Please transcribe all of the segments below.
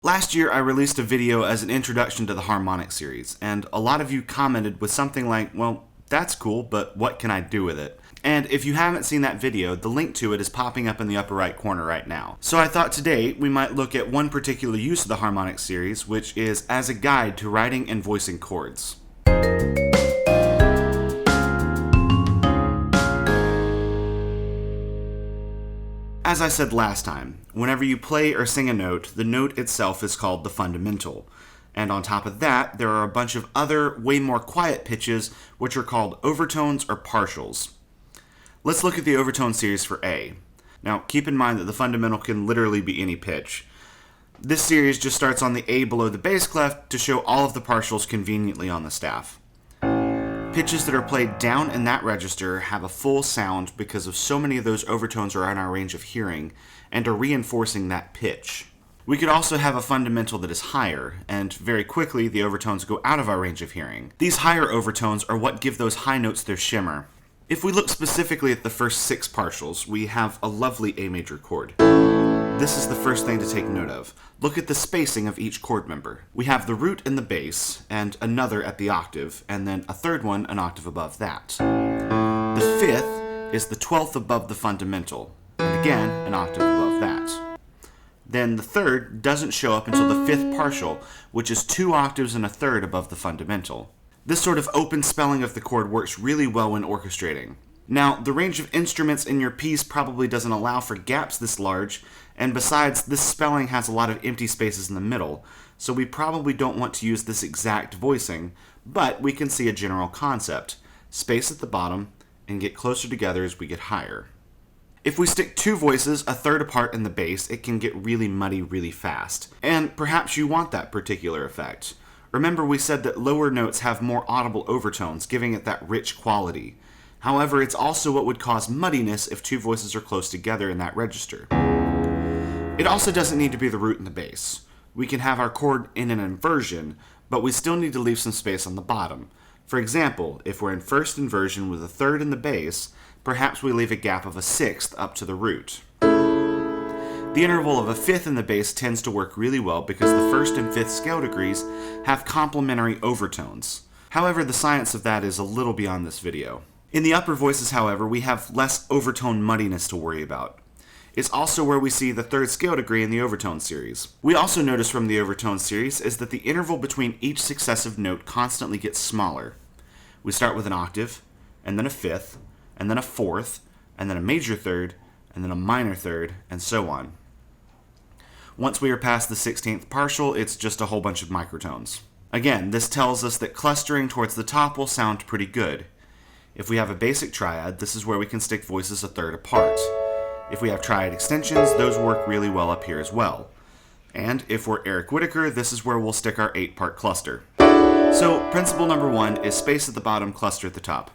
Last year, I released a video as an introduction to the Harmonic Series, and a lot of you commented with something like, well, that's cool, but what can I do with it? And if you haven't seen that video, the link to it is popping up in the upper right corner right now. So I thought today we might look at one particular use of the Harmonic Series, which is as a guide to writing and voicing chords. As I said last time, whenever you play or sing a note, the note itself is called the fundamental. And on top of that, there are a bunch of other, way more quiet pitches, which are called overtones or partials. Let's look at the overtone series for A. Now, keep in mind that the fundamental can literally be any pitch. This series just starts on the A below the bass clef to show all of the partials conveniently on the staff. Pitches that are played down in that register have a full sound because of so many of those overtones are in our range of hearing and are reinforcing that pitch. We could also have a fundamental that is higher, and very quickly the overtones go out of our range of hearing. These higher overtones are what give those high notes their shimmer. If we look specifically at the first 6 partials, we have a lovely A major chord. This is the first thing to take note of. Look at the spacing of each chord member. We have the root in the bass, and another at the octave, and then a third one an octave above that. The 5th is the 12th above the fundamental, and again, an octave above that. Then the 3rd doesn't show up until the 5th partial, which is 2 octaves and a third above the fundamental. This sort of open spelling of the chord works really well when orchestrating. Now, the range of instruments in your piece probably doesn't allow for gaps this large, and besides, this spelling has a lot of empty spaces in the middle, so we probably don't want to use this exact voicing, but we can see a general concept. Space at the bottom, and get closer together as we get higher. If we stick 2 voices a third apart in the bass, it can get really muddy really fast, and perhaps you want that particular effect. Remember we said that lower notes have more audible overtones, giving it that rich quality. However, it's also what would cause muddiness if 2 voices are close together in that register. It also doesn't need to be the root and the bass. We can have our chord in an inversion, but we still need to leave some space on the bottom. For example, if we're in first inversion with a third in the bass, perhaps we leave a gap of a 6th up to the root. The interval of a 5th in the bass tends to work really well because the 1st and 5th scale degrees have complementary overtones. However, the science of that is a little beyond this video. In the upper voices, however, we have less overtone muddiness to worry about. It's also where we see the 3rd scale degree in the overtone series. We also notice from the overtone series is that the interval between each successive note constantly gets smaller. We start with an octave, and then a 5th, and then a 4th, and then a major 3rd, and then a minor 3rd, and so on. Once we are past the 16th partial, it's just a whole bunch of microtones. Again, this tells us that clustering towards the top will sound pretty good. If we have a basic triad, this is where we can stick voices a third apart. If we have triad extensions, those work really well up here as well. And if we're Eric Whitacre, this is where we'll stick our 8-part cluster. So principle number 1 is space at the bottom, cluster at the top.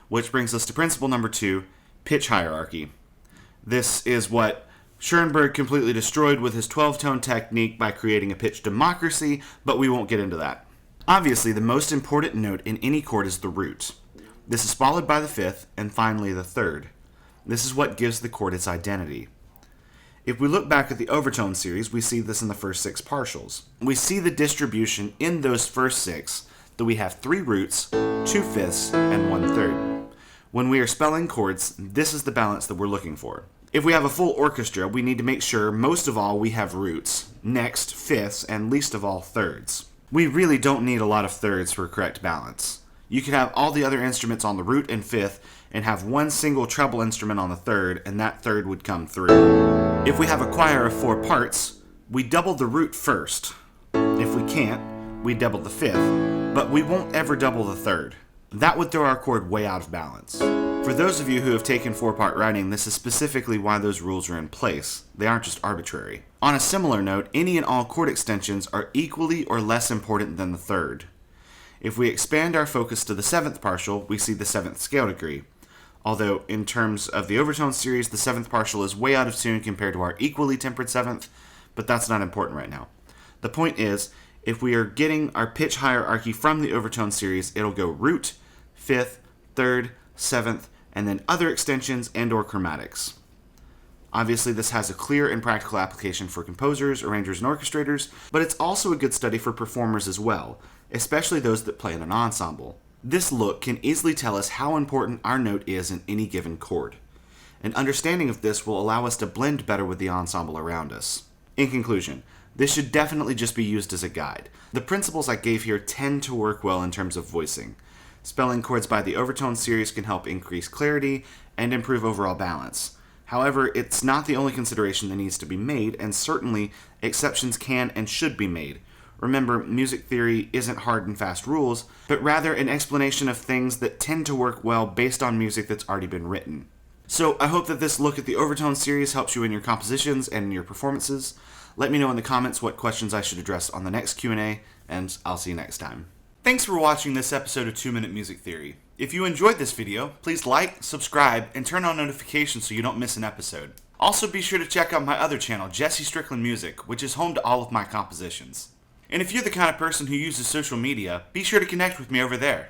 Which brings us to principle number 2, pitch hierarchy. This is what Schoenberg completely destroyed with his 12-tone technique by creating a pitch democracy, but we won't get into that. Obviously, the most important note in any chord is the root. This is followed by the 5th, and finally the 3rd. This is what gives the chord its identity. If we look back at the overtone series, we see this in the first 6 partials. We see the distribution in those first 6 that we have 3 roots, 2 5ths, and 1 3rd. When we are spelling chords, this is the balance that we're looking for. If we have a full orchestra, we need to make sure most of all we have roots, next 5ths, and least of all 3rds. We really don't need a lot of 3rds for correct balance. You could have all the other instruments on the root and 5th, and have one single treble instrument on the 3rd, and that 3rd would come through. If we have a choir of 4 parts, we double the root first. If we can't, we double the 5th, but we won't ever double the 3rd. That would throw our chord way out of balance. For those of you who have taken 4-part writing, this is specifically why those rules are in place. They aren't just arbitrary. On a similar note, any and all chord extensions are equally or less important than the 3rd. If we expand our focus to the 7th partial, we see the 7th scale degree. Although, in terms of the overtone series, the 7th partial is way out of tune compared to our equally tempered 7th, but that's not important right now. The point is, if we are getting our pitch hierarchy from the overtone series, it'll go root, 5th, 3rd, 7th, and then other extensions and or chromatics. Obviously, this has a clear and practical application for composers, arrangers, and orchestrators, but it's also a good study for performers as well, especially those that play in an ensemble. This look can easily tell us how important our note is in any given chord. An understanding of this will allow us to blend better with the ensemble around us. In conclusion, this should definitely just be used as a guide. The principles I gave here tend to work well in terms of voicing. Spelling chords by the overtone series can help increase clarity and improve overall balance. However, it's not the only consideration that needs to be made, and certainly exceptions can and should be made. Remember, music theory isn't hard and fast rules, but rather an explanation of things that tend to work well based on music that's already been written. So I hope that this look at the overtone series helps you in your compositions and in your performances. Let me know in the comments what questions I should address on the next Q&A, and I'll see you next time. Thanks for watching this episode of 2 Minute Music Theory. If you enjoyed this video, please like, subscribe, and turn on notifications so you don't miss an episode. Also be sure to check out my other channel, Jesse Strickland Music, which is home to all of my compositions. And if you're the kind of person who uses social media, be sure to connect with me over there.